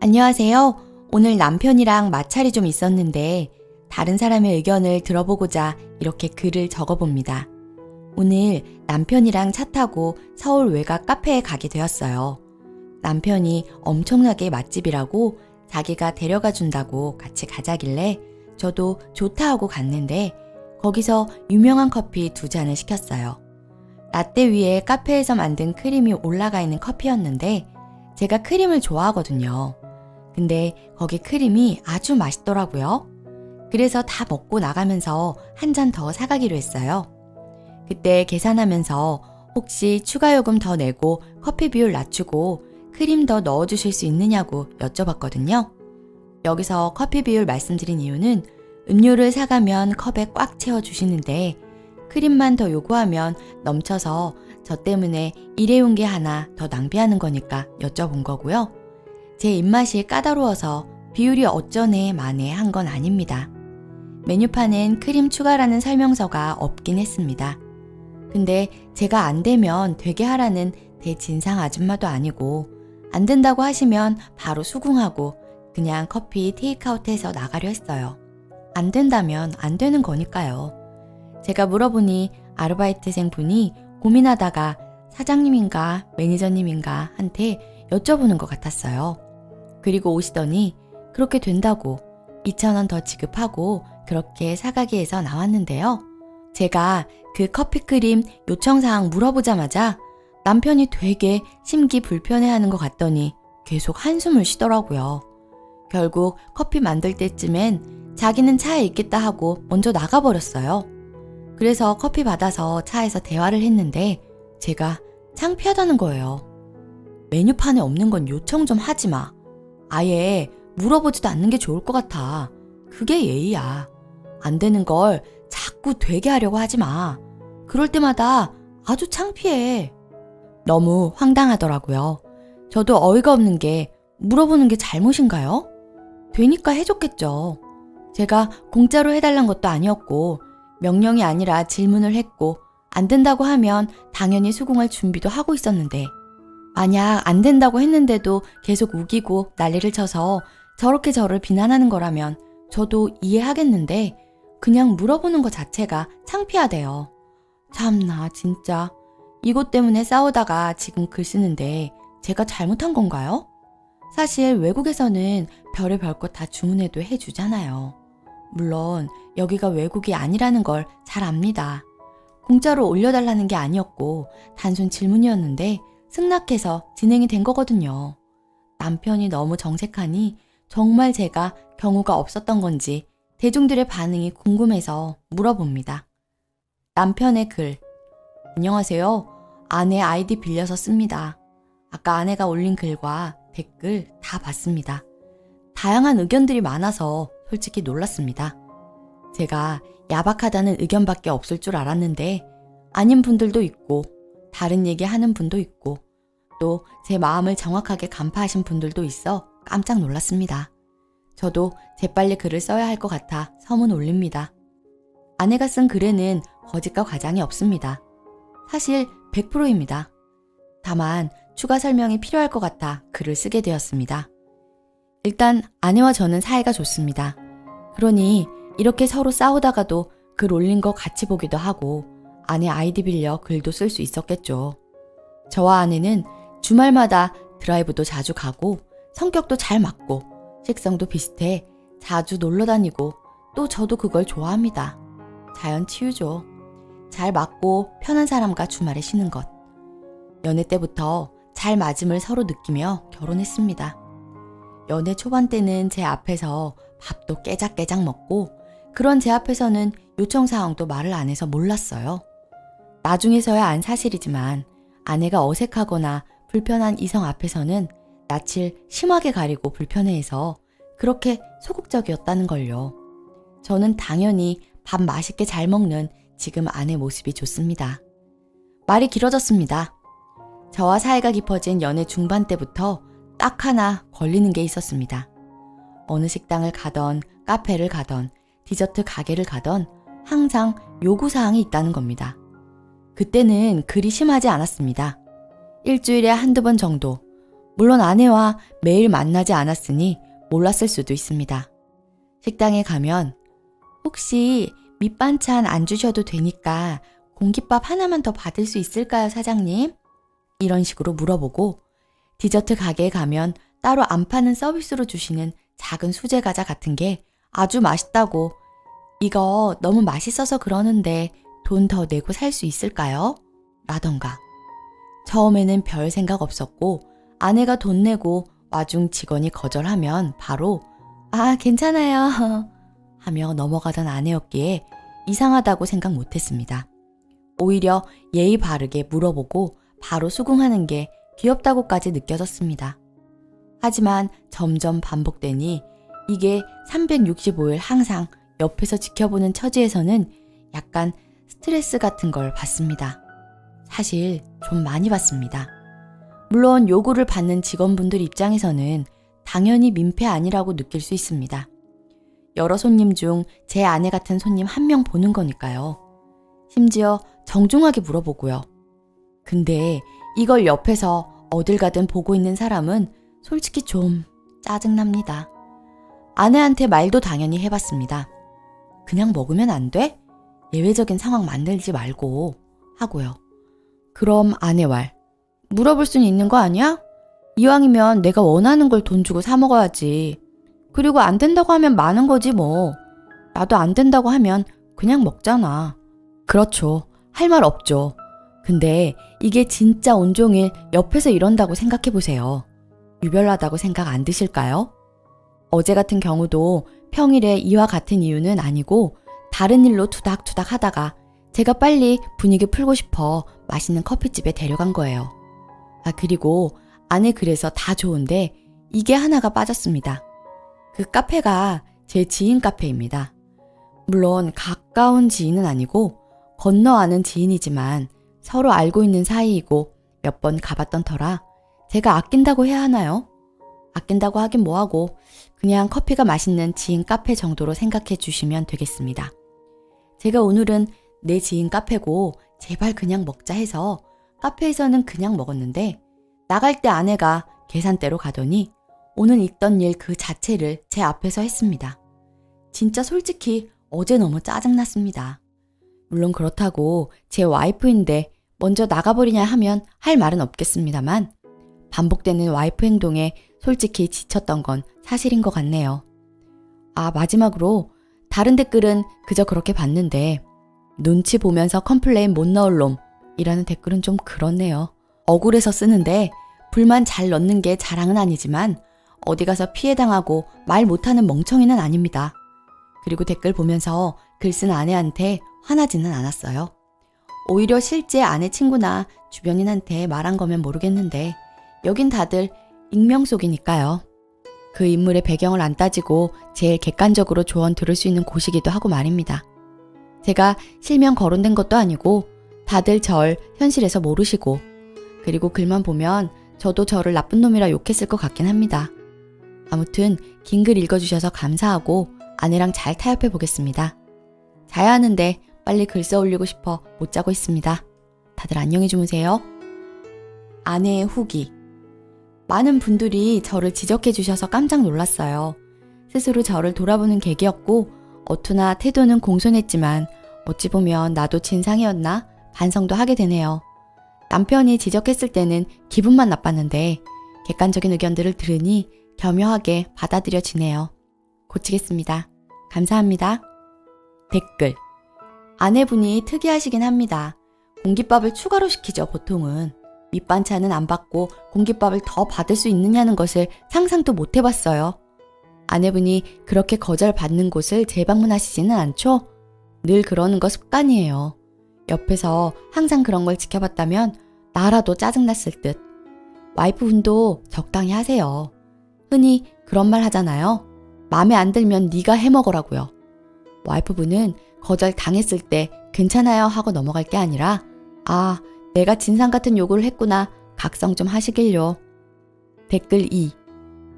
안녕하세요. 오늘 남편이랑 마찰이 좀 있었는데 다른 사람의 의견을 들어보고자 이렇게 글을 적어봅니다. 오늘 남편이랑 차 타고 서울 외곽 카페에 가게 되었어요. 남편이 엄청나게 맛집이라고 자기가 데려가 준다고 같이 가자길래 저도 좋다 하고 갔는데 거기서 유명한 커피 2잔을 시켰어요. 라떼 위에 카페에서 만든 크림이 올라가 있는 커피였는데 제가 크림을 좋아하거든요. 근데 거기 크림이 아주 맛있더라고요. 그래서 다 먹고 나가면서 한 잔 더 사가기로 했어요. 그때 계산하면서 혹시 추가 요금 더 내고 커피 비율 낮추고 크림 더 넣어주실 수 있느냐고 여쭤봤거든요. 여기서 커피 비율 말씀드린 이유는 음료를 사가면 컵에 꽉 채워주시는데 크림만 더 요구하면 넘쳐서 저 때문에 일회용 게 하나 더 낭비하는 거니까 여쭤본 거고요. 제 입맛이 까다로워서 비율이 어쩌네 마네 한 건 아닙니다. 메뉴판엔 크림 추가라는 설명서가 없긴 했습니다. 근데 제가 안 되면 되게 하라는 대진상 아줌마도 아니고 안 된다고 하시면 바로 수긍하고 그냥 커피 테이크아웃해서 나가려 했어요. 안 된다면 안 되는 거니까요. 제가 물어보니 아르바이트생 분이 고민하다가 사장님인가 매니저님인가 한테 여쭤보는 것 같았어요. 그리고 오시더니 그렇게 된다고 2,000원 더 지급하고 그렇게 사가게에서 나왔는데요. 제가 그 커피크림 요청사항 물어보자마자 남편이 되게 심기불편해하는 것 같더니 계속 한숨을 쉬더라고요. 결국 커피 만들 때쯤엔 자기는 차에 있겠다 하고 먼저 나가버렸어요. 그래서 커피 받아서 차에서 대화를 했는데 제가 창피하다는 거예요. 메뉴판에 없는 건 요청 좀 하지 마. 아예 물어보지도 않는 게 좋을 것 같아. 그게 예의야. 안 되는 걸 자꾸 되게 하려고 하지 마. 그럴 때마다 아주 창피해. 너무 황당하더라고요. 저도 어이가 없는 게 물어보는 게 잘못인가요? 되니까 해줬겠죠. 제가 공짜로 해달란 것도 아니었고 명령이 아니라 질문을 했고 안 된다고 하면 당연히 수긍할 준비도 하고 있었는데 만약 안 된다고 했는데도 계속 우기고 난리를 쳐서 저렇게 저를 비난하는 거라면 저도 이해하겠는데 그냥 물어보는 것 자체가 창피하대요. 참나 진짜 이것 때문에 싸우다가 지금 글 쓰는데 제가 잘못한 건가요? 사실 외국에서는 별의별 것 다 주문해도 해주잖아요. 물론 여기가 외국이 아니라는 걸 잘 압니다. 공짜로 올려달라는 게 아니었고 단순 질문이었는데 승낙해서 진행이 된 거거든요. 남편이 너무 정색하니 정말 제가 경우가 없었던 건지 대중들의 반응이 궁금해서 물어봅니다. 남편의 글. 안녕하세요. 아내 아이디 빌려서 씁니다. 아까 아내가 올린 글과 댓글 다 봤습니다. 다양한 의견들이 많아서 솔직히 놀랐습니다. 제가 야박하다는 의견밖에 없을 줄 알았는데 아닌 분들도 있고 다른 얘기 하는 분도 있고 또 제 마음을 정확하게 간파하신 분들도 있어 깜짝 놀랐습니다. 저도 재빨리 글을 써야 할 것 같아 서문 올립니다. 아내가 쓴 글에는 거짓과 과장이 없습니다. 사실 100%입니다. 다만 추가 설명이 필요할 것 같아 글을 쓰게 되었습니다. 일단 아내와 저는 사이가 좋습니다. 그러니 이렇게 서로 싸우다가도 글 올린 거 같이 보기도 하고 아내 아이디 빌려 글도 쓸 수 있었겠죠. 저와 아내는 주말마다 드라이브도 자주 가고 성격도 잘 맞고 식성도 비슷해 자주 놀러 다니고 또 저도 그걸 좋아합니다. 자연 치유죠. 잘 맞고 편한 사람과 주말에 쉬는 것. 연애 때부터 잘 맞음을 서로 느끼며 결혼했습니다. 연애 초반 때는 제 앞에서 밥도 깨작깨작 먹고 그런 제 앞에서는 요청사항도 말을 안 해서 몰랐어요. 나중에서야 안 사실이지만 아내가 어색하거나 불편한 이성 앞에서는 낯을 심하게 가리고 불편해해서 그렇게 소극적이었다는 걸요. 저는 당연히 밥 맛있게 잘 먹는 지금 아내 모습이 좋습니다. 말이 길어졌습니다. 저와 사이가 깊어진 연애 중반 때부터 딱 하나 걸리는 게 있었습니다. 어느 식당을 가던 카페를 가던 디저트 가게를 가던 항상 요구사항이 있다는 겁니다. 그때는 그리 심하지 않았습니다. 일주일에 한두 번 정도 물론 아내와 매일 만나지 않았으니 몰랐을 수도 있습니다. 식당에 가면 혹시 밑반찬 안 주셔도 되니까 공깃밥 하나만 더 받을 수 있을까요, 사장님? 이런 식으로 물어보고 디저트 가게에 가면 따로 안 파는 서비스로 주시는 작은 수제 과자 같은 게 아주 맛있다고 이거 너무 맛있어서 그러는데 돈 더 내고 살 수 있을까요? 라던가. 처음에는 별 생각 없었고 아내가 돈 내고 와중 직원이 거절하면 바로 아, 괜찮아요 하며 넘어가던 아내였기에 이상하다고 생각 못했습니다. 오히려 예의 바르게 물어보고 바로 수긍하는 게 귀엽다고까지 느껴졌습니다. 하지만 점점 반복되니 이게 365일 항상 옆에서 지켜보는 처지에서는 약간 스트레스 같은 걸 받습니다. 사실 좀 많이 받습니다. 물론 요구를 받는 직원분들 입장에서는 당연히 민폐 아니라고 느낄 수 있습니다. 여러 손님 중 제 아내 같은 손님 한 명 보는 거니까요. 심지어 정중하게 물어보고요. 근데 이걸 옆에서 어딜 가든 보고 있는 사람은 솔직히 좀 짜증납니다. 아내한테 말도 당연히 해봤습니다. 그냥 먹으면 안 돼? 예외적인 상황 만들지 말고 하고요. 그럼 아내 말. 물어볼 수는 있는 거 아니야? 이왕이면 내가 원하는 걸 돈 주고 사 먹어야지. 그리고 안 된다고 하면 많은 거지 뭐. 나도 안 된다고 하면 그냥 먹잖아. 그렇죠. 할 말 없죠. 근데 이게 진짜 온종일 옆에서 이런다고 생각해보세요. 유별나다고 생각 안 드실까요? 어제 같은 경우도 평일에 이와 같은 이유는 아니고 다른 일로 투닥투닥 하다가 제가 빨리 분위기 풀고 싶어 맛있는 커피집에 데려간 거예요. 아, 그리고 안에 그래서 다 좋은데 이게 하나가 빠졌습니다. 그 카페가 제 지인 카페입니다. 물론 가까운 지인은 아니고 건너 아는 지인이지만 서로 알고 있는 사이이고 몇 번 가봤던 터라 제가 아낀다고 해야 하나요? 아낀다고 하긴 뭐하고 그냥 커피가 맛있는 지인 카페 정도로 생각해 주시면 되겠습니다. 제가 오늘은 내 지인 카페고 제발 그냥 먹자 해서 카페에서는 그냥 먹었는데 나갈 때 아내가 계산대로 가더니 오늘 있던 일 그 자체를 제 앞에서 했습니다. 진짜 솔직히 어제 너무 짜증났습니다. 물론 그렇다고 제 와이프인데 먼저 나가버리냐 하면 할 말은 없겠습니다만 반복되는 와이프 행동에 솔직히 지쳤던 건 사실인 것 같네요. 아, 마지막으로 다른 댓글은 그저 그렇게 봤는데 눈치 보면서 컴플레인 못 넣을 놈이라는 댓글은 좀 그렇네요. 억울해서 쓰는데 불만 잘 넣는 게 자랑은 아니지만 어디 가서 피해당하고 말 못하는 멍청이는 아닙니다. 그리고 댓글 보면서 글 쓴 아내한테 화나지는 않았어요. 오히려 실제 아내 친구나 주변인한테 말한 거면 모르겠는데 여긴 다들 익명 속이니까요. 그 인물의 배경을 안 따지고 제일 객관적으로 조언 들을 수 있는 곳이기도 하고 말입니다. 제가 실명 거론된 것도 아니고 다들 절 현실에서 모르시고 그리고 글만 보면 저도 저를 나쁜 놈이라 욕했을 것 같긴 합니다. 아무튼 긴 글 읽어주셔서 감사하고 아내랑 잘 타협해 보겠습니다. 자야 하는데 빨리 글 써 올리고 싶어 못 자고 있습니다. 다들 안녕히 주무세요. 아내의 후기. 많은 분들이 저를 지적해 주셔서 깜짝 놀랐어요. 스스로 저를 돌아보는 계기였고 어투나 태도는 공손했지만 어찌 보면 나도 진상이었나 반성도 하게 되네요. 남편이 지적했을 때는 기분만 나빴는데 객관적인 의견들을 들으니 겸허하게 받아들여지네요. 고치겠습니다. 감사합니다. 댓글. 아내분이 특이하시긴 합니다. 공깃밥을 추가로 시키죠, 보통은. 밑반찬은 안 받고 공깃밥을 더 받을 수 있느냐는 것을 상상도 못 해봤어요. 아내분이 그렇게 거절받는 곳을 재방문하시지는 않죠? 늘 그러는 거 습관이에요. 옆에서 항상 그런 걸 지켜봤다면 나라도 짜증났을 듯. 와이프분도 적당히 하세요. 흔히 그런 말 하잖아요. 마음에 안 들면 네가 해먹으라고요. 와이프분은 거절 당했을 때 괜찮아요 하고 넘어갈 게 아니라 아, 내가 진상 같은 요구를 했구나. 각성 좀 하시길요. 댓글 2.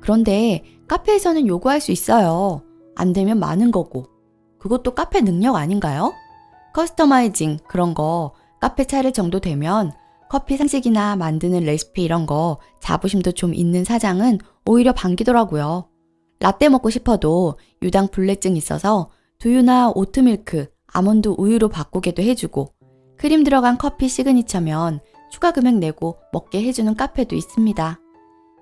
그런데 카페에서는 요구할 수 있어요. 안 되면 많은 거고. 그것도 카페 능력 아닌가요? 커스터마이징 그런 거 카페 차릴 정도 되면 커피 상식이나 만드는 레시피 이런 거 자부심도 좀 있는 사장은 오히려 반기더라고요. 라떼 먹고 싶어도 유당 불내증 있어서 두유나 오트밀크, 아몬드 우유로 바꾸게도 해주고 크림 들어간 커피 시그니처면 추가 금액 내고 먹게 해주는 카페도 있습니다.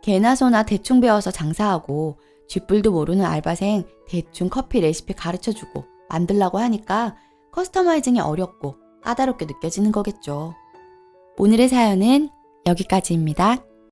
개나 소나 대충 배워서 장사하고 쥐뿔도 모르는 알바생 대충 커피 레시피 가르쳐주고 만들라고 하니까 커스터마이징이 어렵고 까다롭게 느껴지는 거겠죠. 오늘의 사연은 여기까지입니다.